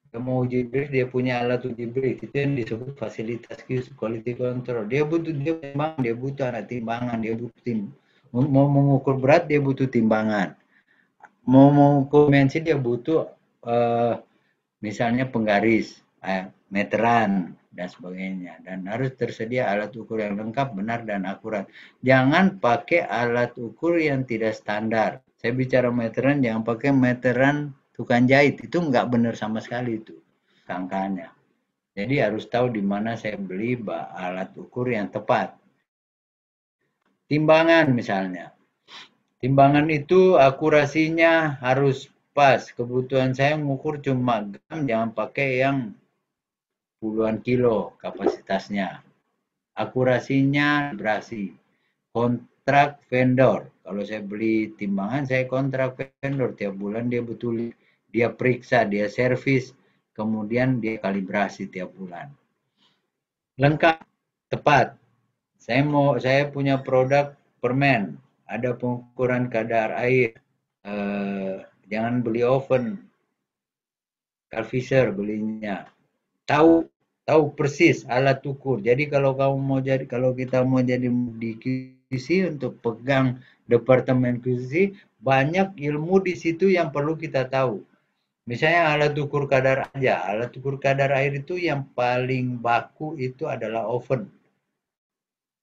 Dia mau uji bridge, dia punya alat uji bridge, itu yang disebut fasilitas quality control. Dia butuh alat timbangan, dia butuh mau mengukur berat dia butuh timbangan. Mau mengukur dimensi dia butuh misalnya penggaris, meteran dan sebagainya. Dan harus tersedia alat ukur yang lengkap, benar dan akurat. Jangan pakai alat ukur yang tidak standar. Saya bicara meteran, jangan pakai meteran tukang jahit, itu nggak benar sama sekali itu angkanya. Jadi harus tahu di mana saya beli alat ukur yang tepat. Timbangan misalnya. Timbangan itu akurasinya harus pas. Kebutuhan saya mengukur cuma gram, jangan pakai yang puluhan kilo kapasitasnya. Akurasinya berasi. Kontrak vendor. Kalau saya beli timbangan, saya kontrak vendor. Tiap bulan dia betulin. Dia periksa, dia servis, kemudian dia kalibrasi tiap bulan. Lengkap, tepat. Saya punya produk permen, ada pengukuran kadar air. Jangan beli oven, Carl Fisher belinya. Tahu persis alat ukur. Jadi kalau kita mau jadi di QC untuk pegang departemen QC, banyak ilmu di situ yang perlu kita tahu. Misalnya alat ukur kadar aja, alat ukur kadar air itu yang paling baku itu adalah oven.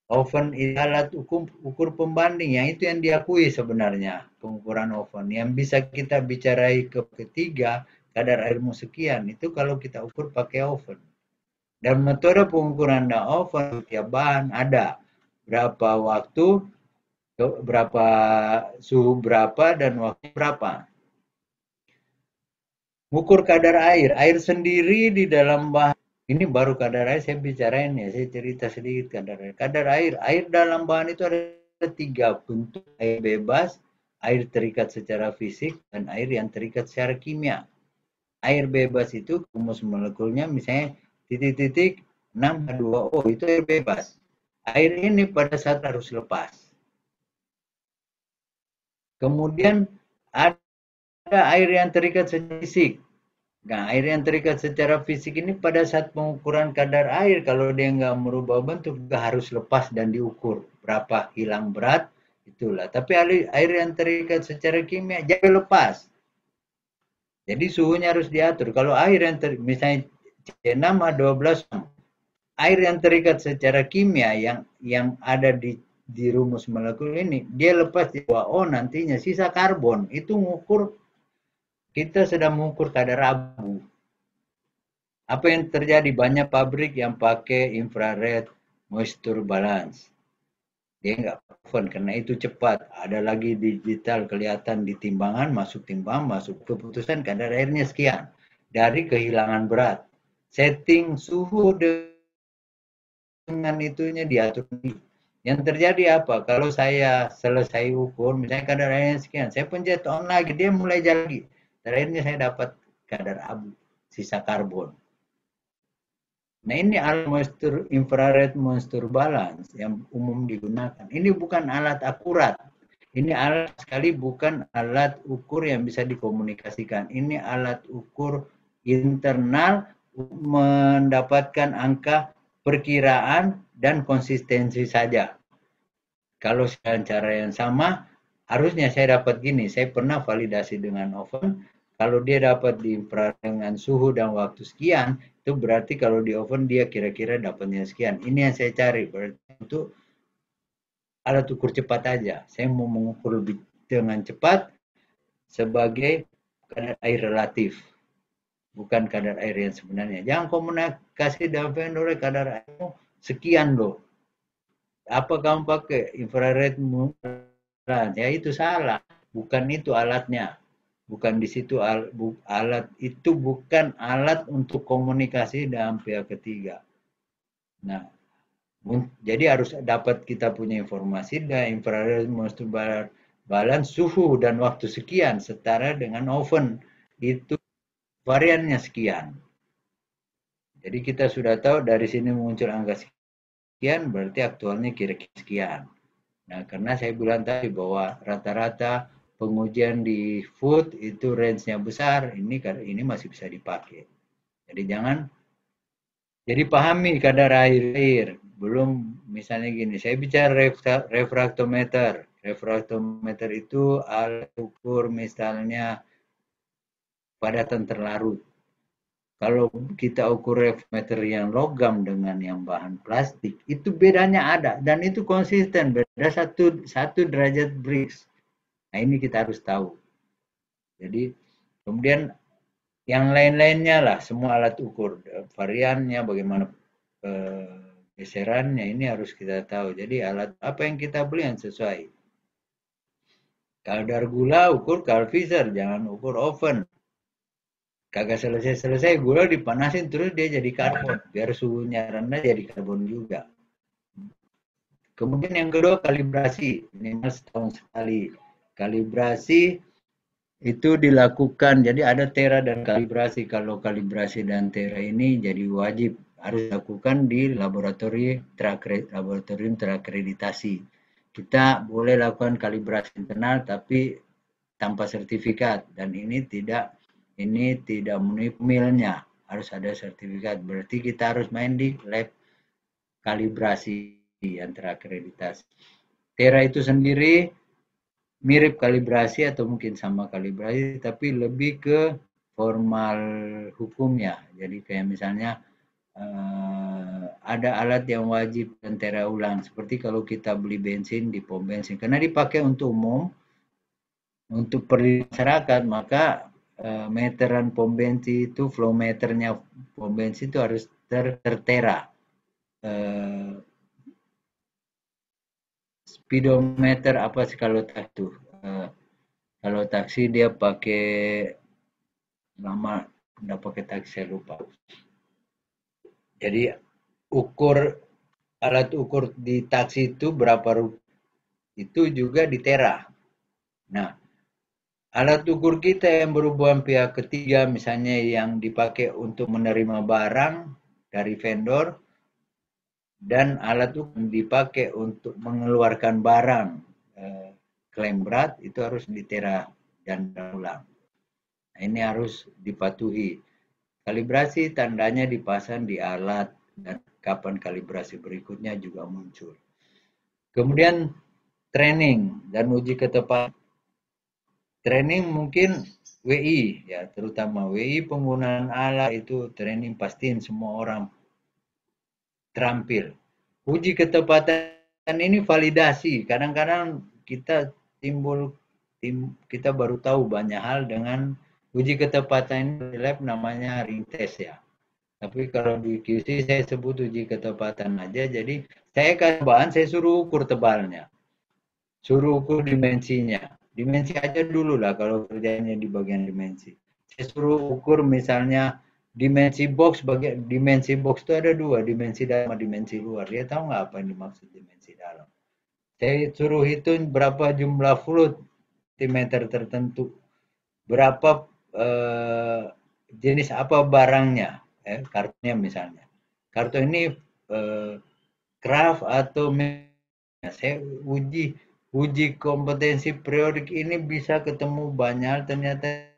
Oven itu alat ukur pembanding, yang itu yang diakui sebenarnya, pengukuran oven. Yang bisa kita bicarai ketiga, kadar airmu sekian, itu kalau kita ukur pakai oven. Dan metode pengukuran oven, tiap bahan ada. Berapa waktu, berapa suhu berapa, dan waktu berapa. Ukur kadar air sendiri di dalam bahan. Ini baru kadar air saya bicarain ya, saya cerita sedikit kadar air. Kadar air dalam bahan itu ada 3 bentuk, air bebas, air terikat secara fisik, dan air yang terikat secara kimia. Air bebas itu rumus molekulnya misalnya titik-titik 6H2O, itu air bebas. Air ini pada saat harus lepas. Kemudian ada air yang terikat secara fisik. Nah, air yang terikat secara fisik ini pada saat pengukuran kadar air, kalau dia nggak merubah bentuk, nggak harus lepas dan diukur. Berapa hilang berat, itulah. Tapi air yang terikat secara kimia, jangan lepas. Jadi suhunya harus diatur. Kalau air yang misalnya C6H12, air yang terikat secara kimia yang ada di rumus molekul ini, dia lepas di O nantinya, sisa karbon, itu mengukur. Kita sedang mengukur kadar abu. Apa yang terjadi? Banyak pabrik yang pakai infrared moisture balance. Dia nggak oven karena itu cepat. Ada lagi digital kelihatan di timbangan, masuk keputusan kadar airnya sekian. Dari kehilangan berat. Setting suhu dengan itunya diatur. Yang terjadi apa? Kalau saya selesai ukur, misalnya kadar airnya sekian, saya pencet on lagi, dia mulai jalan lagi. Terakhirnya saya dapat kadar abu, sisa karbon. Nah ini alat infrared moisture balance yang umum digunakan. Ini bukan alat akurat. Ini alat sekali bukan alat ukur yang bisa dikomunikasikan. Ini alat ukur internal mendapatkan angka perkiraan dan konsistensi saja. Kalau dengan cara yang sama, harusnya saya dapat gini. Saya pernah validasi dengan oven. Kalau dia dapat di infrared dengan suhu dan waktu sekian, itu berarti kalau di oven dia kira-kira dapatnya sekian. Ini yang saya cari. Berarti itu alat ukur cepat aja. Saya mau mengukur dengan cepat sebagai kadar air relatif. Bukan kadar air yang sebenarnya. Jangan komunikasi dengan vendor, kadar airmu sekian loh. Apa kamu pakai infrared? Ya itu salah. Bukan itu alatnya. Bukan di situ alat itu bukan alat untuk komunikasi dengan pihak ketiga. Nah, jadi harus dapat kita punya informasi dan infrared moisture balance suhu dan waktu sekian setara dengan oven itu variannya sekian. Jadi kita sudah tahu dari sini muncul angka sekian berarti aktualnya kira-kira sekian. Nah, karena saya bilang tadi bahwa rata-rata pengujian di food itu range-nya besar, ini masih bisa dipakai. Jadi jadi pahami kadar air. Belum misalnya gini, saya bicara refraktometer. Refraktometer itu alat ukur misalnya padatan terlarut. Kalau kita ukur refraktometer yang logam dengan yang bahan plastik, itu bedanya ada dan itu konsisten, beda satu derajat Brix. Nah ini kita harus tahu. Jadi kemudian yang lain-lainnya lah, semua alat ukur, variannya, bagaimana geserannya, ini harus kita tahu. Jadi alat apa yang kita beli yang sesuai. Kadar gula ukur Carl-Fisher, jangan ukur oven. Kagak selesai-selesai gula dipanasin terus dia jadi karbon. Biar suhunya rendah jadi karbon juga. Kemudian yang kedua kalibrasi, minimal setahun sekali. Kalibrasi itu dilakukan, jadi ada tera dan kalibrasi. Kalau kalibrasi dan tera ini jadi wajib harus dilakukan di laboratorium terakreditasi. Kita boleh lakukan kalibrasi internal tapi tanpa sertifikat dan ini tidak memenuhi PMIL-nya, harus ada sertifikat. Berarti kita harus main di lab kalibrasi yang terakreditasi. Tera itu sendiri mirip kalibrasi atau mungkin sama kalibrasi, tapi lebih ke formal hukumnya. Jadi kayak misalnya ada alat yang wajib dan tera ulang, seperti kalau kita beli bensin di pom bensin, karena dipakai untuk umum, untuk masyarakat, maka meteran pom bensin itu, flow meternya pom bensin itu harus tertera. Speedometer apa sih kalau taksi? Kalau taksi dia pakai lama, udah pakai taksi saya lupa. Jadi alat ukur di taksi itu berapa itu juga di tera. Nah, alat ukur kita yang berhubungan pihak ketiga, misalnya yang dipakai untuk menerima barang dari vendor, dan alat ukur yang dipakai untuk mengeluarkan barang, klaim berat, itu harus ditera dan ulang. Nah, ini harus dipatuhi. Kalibrasi tandanya dipasang di alat dan kapan kalibrasi berikutnya juga muncul. Kemudian training dan uji ketepatan. Training mungkin WI ya, terutama WI penggunaan alat itu training pastiin semua orang terampil. Uji ketepatan ini validasi. Kadang-kadang kita kita baru tahu banyak hal dengan uji ketepatan di lab, namanya ring test ya. Tapi kalau di QC saya sebut uji ketepatan aja. Jadi saya kasih bahan, saya suruh ukur tebalnya, suruh ukur dimensinya. Dimensi aja dulu lah kalau kerjanya di bagian dimensi. Saya suruh ukur misalnya dimensi box. Dimensi box itu ada dua, dimensi dalam dan dimensi luar. Dia tahu nggak apa yang dimaksud dimensi dalam? Saya suruh hitung berapa jumlah fluid sentimeter tertentu, berapa jenis apa barangnya, kartunya misalnya. Kartu ini craft atau saya uji kompetensi periodik ini bisa ketemu banyak, ternyata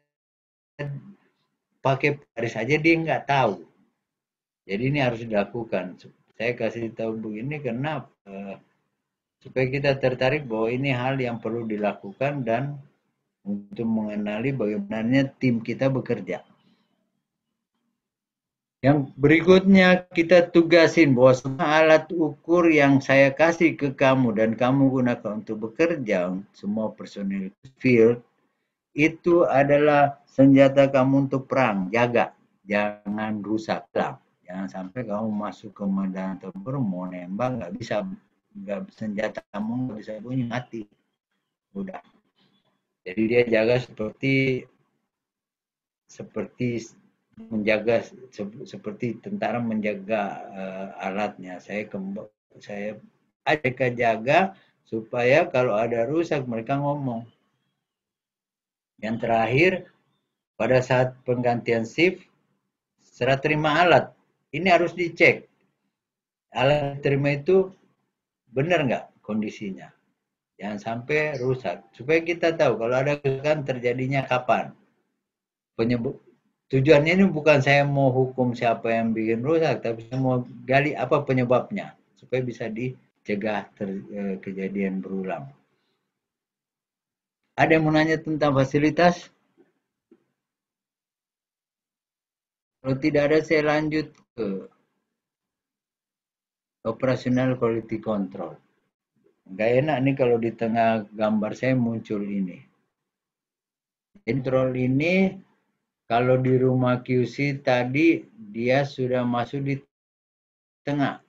pakai baris saja dia nggak tahu. Jadi ini harus dilakukan. Saya kasih tahu begini karena supaya kita tertarik bahwa ini hal yang perlu dilakukan dan untuk mengenali bagaimana tim kita bekerja. Yang berikutnya kita tugasin bahwa semua alat ukur yang saya kasih ke kamu dan kamu gunakan untuk bekerja, semua personil field, itu adalah senjata kamu untuk perang. Jaga, jangan rusak lah. Jangan sampai kamu masuk ke medan tempur mau nembak nggak bisa, senjata kamu nggak bisa bunyi, mati. Udah. Jadi dia jaga seperti menjaga, seperti tentara menjaga alatnya. Saya ajak jaga supaya kalau ada rusak mereka ngomong. Yang terakhir, pada saat penggantian shift, serah terima alat ini harus dicek. Alat terima itu benar nggak kondisinya. Jangan sampai rusak. Supaya kita tahu kalau ada kerusakan terjadinya kapan. Tujuannya ini bukan saya mau hukum siapa yang bikin rusak, tapi saya mau gali apa penyebabnya. Supaya bisa dicegah kejadian berulang. Ada yang mau nanya tentang fasilitas? Kalau tidak ada, saya lanjut ke operasional quality control. Nggak enak nih kalau di tengah gambar saya muncul ini. Control ini kalau di rumah QC tadi dia sudah masuk di tengah.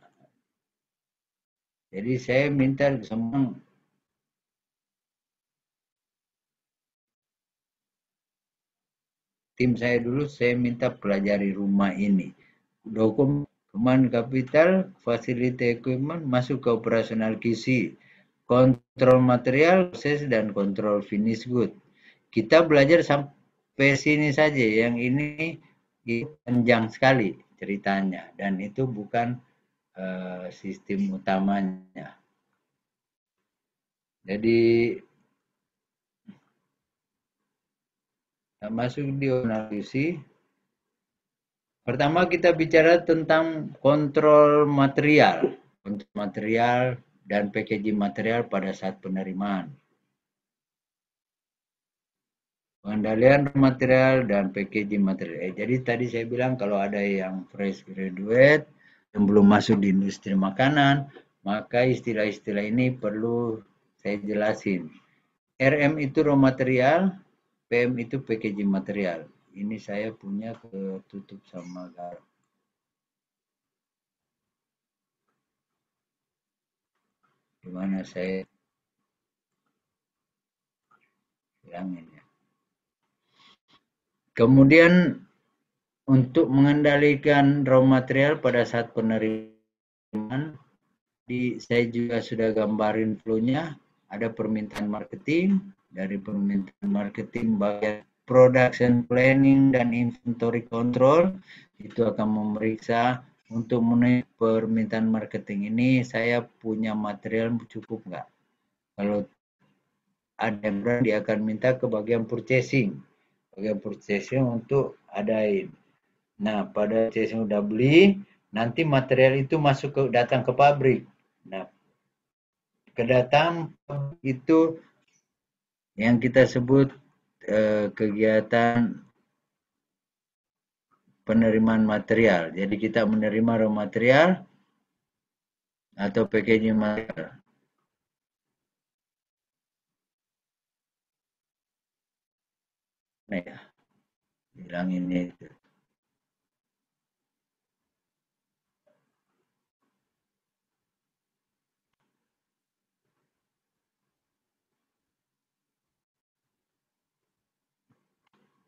Jadi saya minta semua tim saya dulu, saya minta pelajari rumah ini. Dokumen kapital, facility equipment masuk ke operasional QC. Kontrol material, proses, dan kontrol finish good. Kita belajar sampai sini saja. Yang ini panjang sekali ceritanya. Dan itu bukan sistem utamanya. Jadi, masuk di analisis. Pertama kita bicara tentang kontrol material. Kontrol material dan packaging material pada saat penerimaan. Pengendalian material dan packaging material. Jadi tadi saya bilang kalau ada yang fresh graduate, yang belum masuk di industri makanan, maka istilah-istilah ini perlu saya jelasin. RM itu raw material, PM itu packaging material. Ini saya punya ketutup sama garam. Gimana saya bilangin ya. Kemudian untuk mengendalikan raw material pada saat penerimaan, saya juga sudah gambarin flow-nya. Ada permintaan marketing, dari permintaan marketing bagian production planning dan inventory control, itu akan memeriksa untuk memenuhi permintaan marketing ini saya punya material cukup nggak. Kalau ada yang kurang, dia akan minta ke bagian purchasing. Bagian purchasing untuk adain. Nah, pada purchasing udah beli, nanti material itu datang ke pabrik. Nah, kedatangan itu yang kita sebut kegiatan penerimaan material. Jadi kita menerima raw material atau packaging material. Nah ya, bilang ini itu.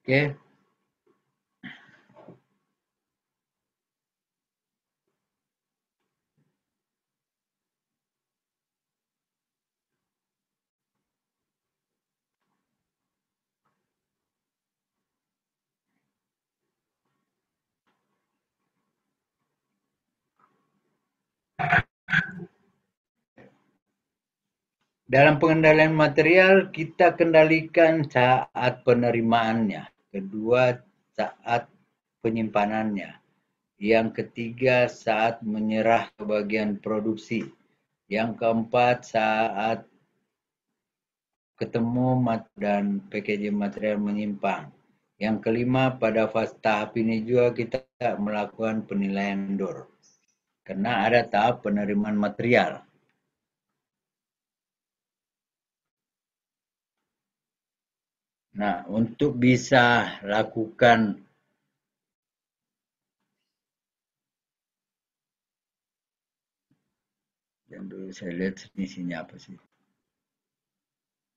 Oke. Dalam pengendalian material, kita kendalikan saat penerimaannya. Kedua, saat penyimpanannya. Yang ketiga, saat menyerah ke bagian produksi. Yang keempat, saat ketemu dan packaging material menyimpang. Yang kelima, pada fase tahap ini juga kita melakukan penilaian vendor. Karena ada tahap penerimaan material. Nah, untuk bisa lakukan yang dulu saya lihat misinya apa sih?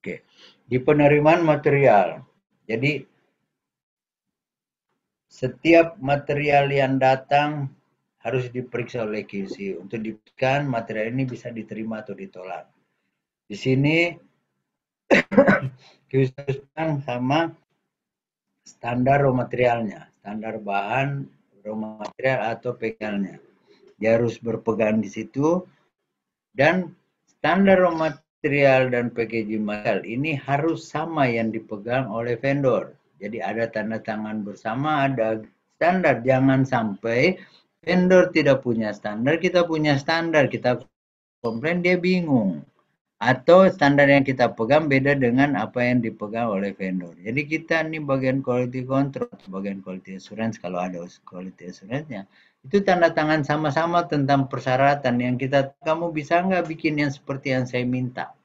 Oke, di penerimaan material. Jadi setiap material yang datang harus diperiksa oleh QC untuk dipastikan material ini bisa diterima atau ditolak. Di sini QC sama standar raw materialnya, standar bahan raw material atau PKL-nya. Dia harus berpegang di situ dan standar raw material material dan packaging material ini harus sama yang dipegang oleh vendor. Jadi ada tanda tangan bersama, ada standar. Jangan sampai vendor tidak punya standar, kita punya standar, kita komplain dia bingung. Atau standar yang kita pegang beda dengan apa yang dipegang oleh vendor. Jadi kita nih bagian quality control, bagian quality assurance kalau ada quality assurance-nya. Itu tanda tangan sama-sama tentang persyaratan yang kita, kamu bisa nggak bikin yang seperti yang saya minta?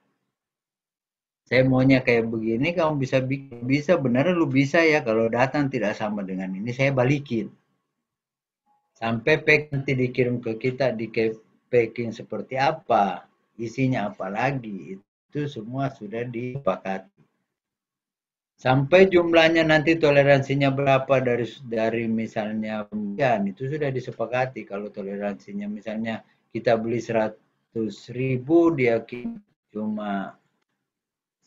Saya maunya kayak begini, kamu bisa bikin. Bisa, benar lu bisa ya, kalau datang tidak sama dengan ini, saya balikin. Sampai pack nanti dikirim ke kita, di packing seperti apa, isinya apa lagi, itu semua sudah disepakati. Sampai jumlahnya nanti toleransinya berapa dari misalnya pembelian itu sudah disepakati. Kalau toleransinya misalnya kita beli 100.000, dia cuma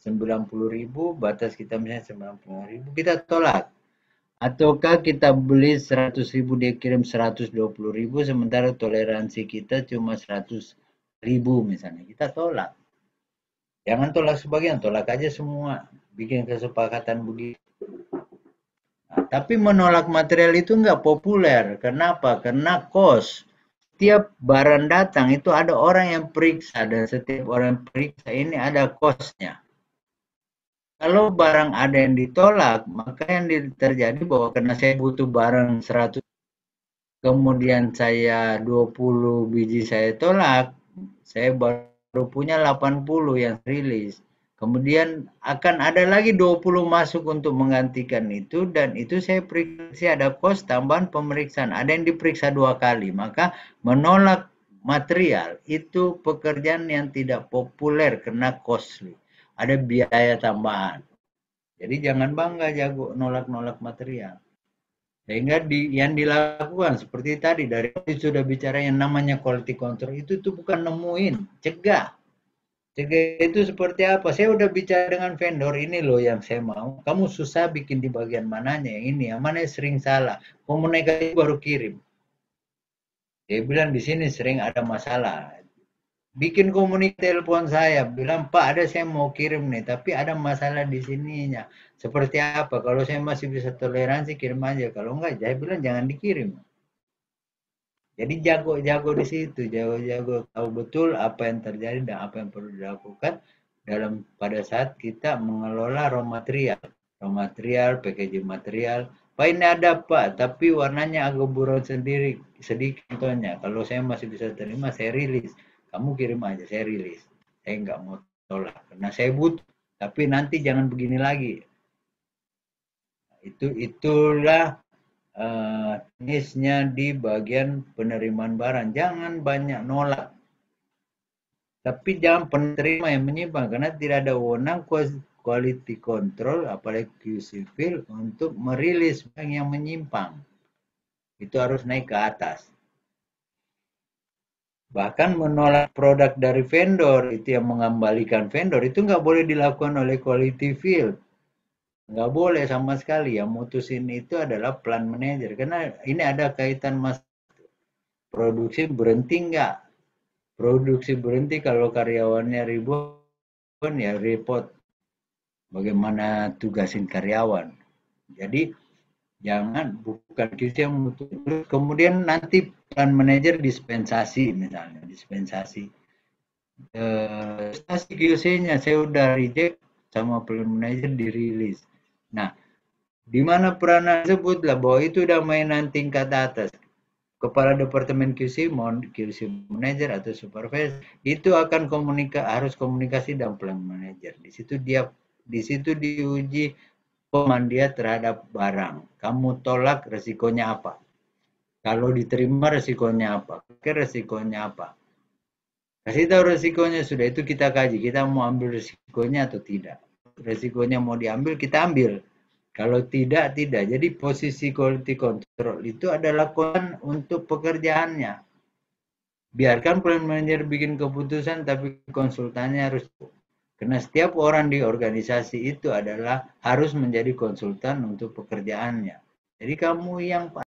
90.000, batas kita misalnya 90.000, kita tolak. Ataukah kita beli 100.000, dia kirim 120.000, sementara toleransi kita cuma 100.000 misalnya, kita tolak. Jangan tolak sebagian, tolak aja semua. Bikin kesepakatan begitu. Nah, tapi menolak material itu nggak populer. Kenapa? Karena cost. Setiap barang datang itu ada orang yang periksa, dan setiap orang periksa ini ada cost-nya. Kalau barang ada yang ditolak, maka yang terjadi bahwa karena saya butuh barang 100, kemudian saya 20 biji saya tolak, saya baru punya 80 yang rilis. Kemudian akan ada lagi 20 masuk untuk menggantikan itu, dan itu saya periksa, ada kos tambahan pemeriksaan. Ada yang diperiksa 2 kali, maka menolak material itu pekerjaan yang tidak populer karena costly. Ada biaya tambahan. Jadi jangan bangga jago nolak-nolak material. Sehingga yang dilakukan seperti tadi, dari sudah bicara yang namanya quality control, itu tuh bukan nemuin, cegah. Cegah itu seperti apa? Saya udah bicara dengan vendor, ini loh yang saya mau. Kamu susah bikin di bagian mananya, yang ini, yang mana sering salah. Komunikasi baru kirim. Dia bilang di sini sering ada masalah. Bikin komunikasi telepon saya, bilang Pak ada saya mau kirim nih, tapi ada masalah di sininya. Seperti apa? Kalau saya masih bisa toleransi kirim aja, kalau enggak saya bilang jangan dikirim. Jadi jago-jago di situ, jago-jago tahu betul apa yang terjadi dan apa yang perlu dilakukan dalam pada saat kita mengelola raw material, packaging material. Pak ini ada Pak, tapi warnanya agak buron sendiri, sedikit contohnya. Kalau saya masih bisa terima, saya rilis. Kamu kirim aja, saya rilis. Saya nggak mau tolak, karena saya butuh. Tapi nanti jangan begini lagi. Itulah teknisnya di bagian penerimaan barang. Jangan banyak nolak. Tapi jangan penerima yang menyimpang, karena tidak ada wewenang quality control, apalagi QC Field, untuk merilis barang yang menyimpang. Itu harus naik ke atas. Bahkan menolak produk dari vendor, itu yang mengembalikan vendor, itu nggak boleh dilakukan oleh quality field. Nggak boleh sama sekali. Yang mutusin itu adalah plant manager. Karena ini ada kaitan mas produksi berhenti nggak? Produksi berhenti kalau karyawannya ribuan, ya repot. Bagaimana tugasin karyawan. Jadi jangan, bukan QC yang mutusin. Kemudian nanti plant manager dispensasi misalnya, dispensasi QC-nya saya udah reject sama plant manager dirilis. Nah, di mana peranan sebutlah bahwa itu udah mainan tingkat atas. Kepala Departemen QC, QC manager atau supervisor itu akan harus komunikasi dengan plant manager. Di situ diuji pemahaman dia terhadap barang. Kamu tolak resikonya apa? Kalau diterima resikonya apa? Resikonya apa? Kasih tahu resikonya, sudah itu kita kaji. Kita mau ambil resikonya atau tidak. Resikonya mau diambil, kita ambil. Kalau tidak, tidak. Jadi posisi quality control itu adalah konten untuk pekerjaannya. Biarkan plant manager bikin keputusan, tapi konsultannya harus. Karena setiap orang di organisasi itu harus menjadi konsultan untuk pekerjaannya. Jadi kamu yang